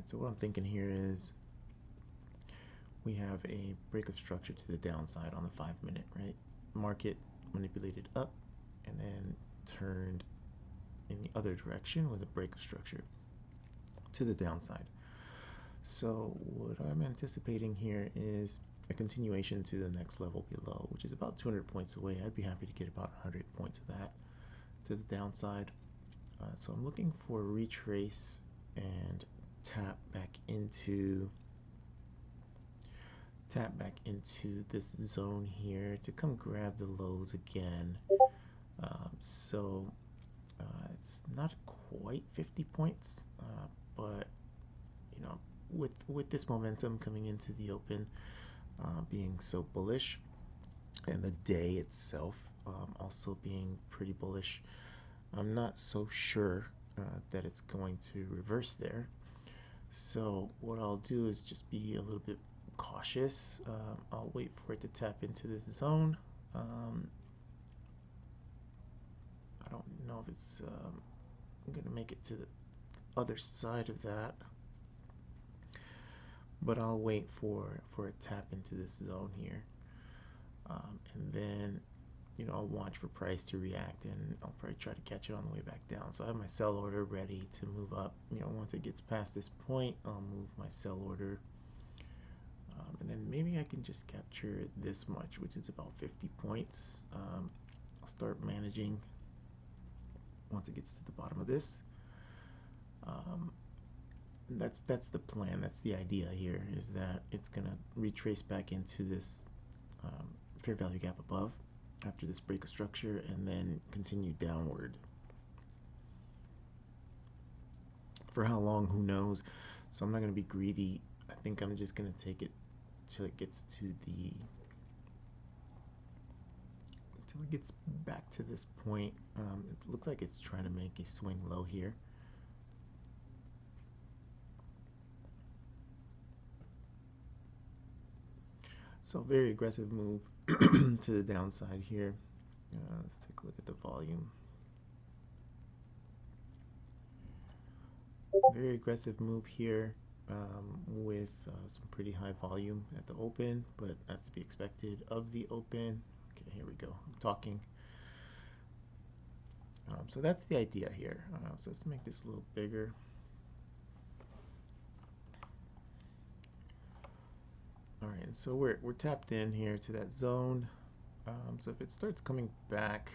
so what I'm thinking here is we have a break of structure to the downside on the 5-minute, right? Market manipulated up and then turned in the other direction with a break of structure to the downside. So what I'm anticipating here is a continuation to the next level below, which is about 200 points away. I'd be happy to get about 100 points of that to the downside. So I'm looking for a retrace and tap back into this zone here to come grab the lows again. So it's not quite 50 points, but you know, with this momentum coming into the open, being so bullish, and the day itself also being pretty bullish, I'm not so sure that it's going to reverse there. So what I'll do is just be a little bit cautious. I'll wait for it to tap into this zone. I don't know if it's going to make it to the other side of that, but I'll wait for a tap into this zone here, and then I'll watch for price to react, and I'll probably try to catch it on the way back down. So I have my sell order ready to move up. Once it gets past this point, I'll move my sell order, and then maybe I can just capture this much, which is about 50 points. I'll start managing once it gets to the bottom of this. That's the plan. That's the idea here, is that it's gonna retrace back into this fair value gap above after this break of structure, and then continue downward. For how long, who knows? So I'm not going to be greedy. I think I'm just going to take it till it gets back to this point. It looks like it's trying to make a swing low here. So very aggressive move to the downside here. Let's take a look at the volume. Very aggressive move here, with some pretty high volume at the open, but that's to be expected of the open. Okay, here we go. I'm talking. So that's the idea here. So let's make this a little bigger. All right, so we're tapped in here to that zone. So if it starts coming back,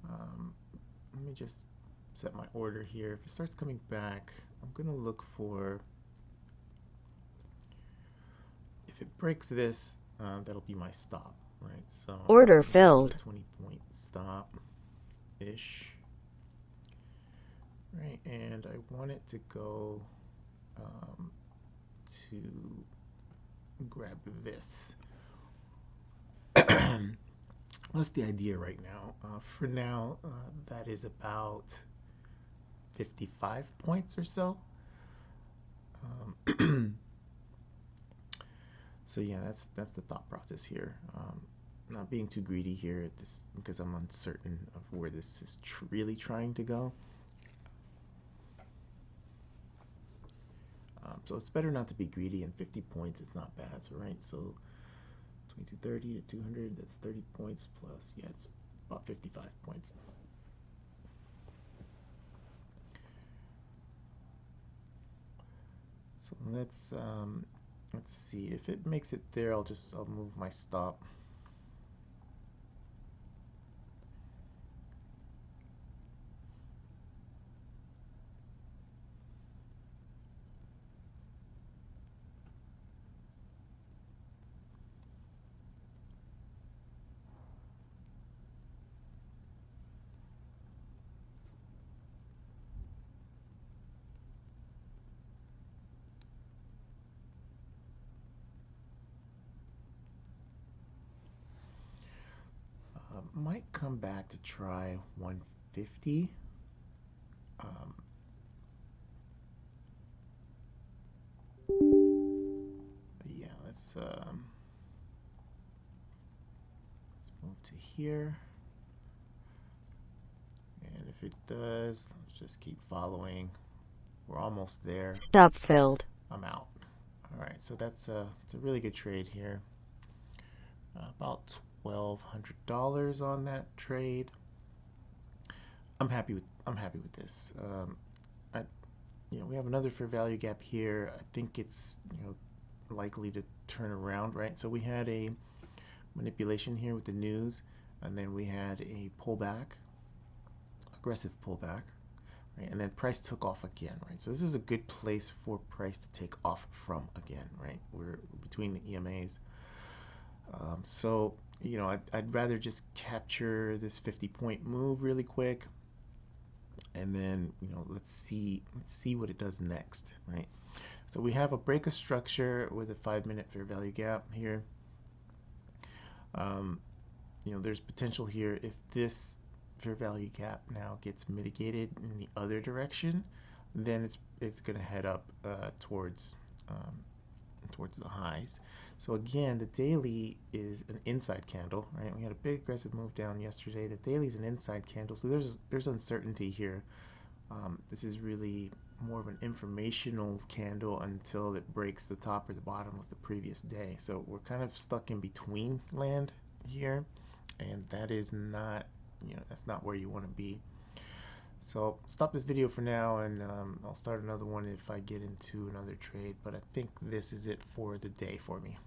let me just set my order here. If it starts coming back, I'm gonna look for, if it breaks this, that'll be my stop, right? So order filled. 20-point stop ish, right? And I want it to go to grab this. That's the idea right now. For now, that is about 55 points or so. So yeah, that's the thought process here. Not being too greedy here at this, because I'm uncertain of where this is really trying to go. So it's better not to be greedy, and 50 points is not bad, so right? So 2230 to 200, that's 30 points plus, yeah, it's about 55 points. So let's see, if it makes it there, I'll move my stop. Might come back to try 150. Yeah, let's move to here, and if it does, let's just keep following. We're almost there. Stop filled. I'm out. All right, so it's a really good trade here. About $1,200 on that trade. I'm happy with this. I, we have another fair value gap here. I think it's likely to turn around, right? So we had a manipulation here with the news, and then we had a pullback, aggressive pullback, right? And then price took off again, right? So this is a good place for price to take off from again, right? We're between the EMAs. So I'd rather just capture this 50-point move really quick, and then let's see what it does next, right? So we have a break of structure with a 5-minute fair value gap here. There's potential here if this fair value gap now gets mitigated in the other direction, then it's going to head up towards the highs. So again, the daily is an inside candle, right? We had a big aggressive move down yesterday. The daily is an inside candle, so there's uncertainty here. This is really more of an informational candle until it breaks the top or the bottom of the previous day. So we're kind of stuck in between land here, and that is not, that's not where you want to be. So stop this video for now, and I'll start another one if I get into another trade, but I think this is it for the day for me.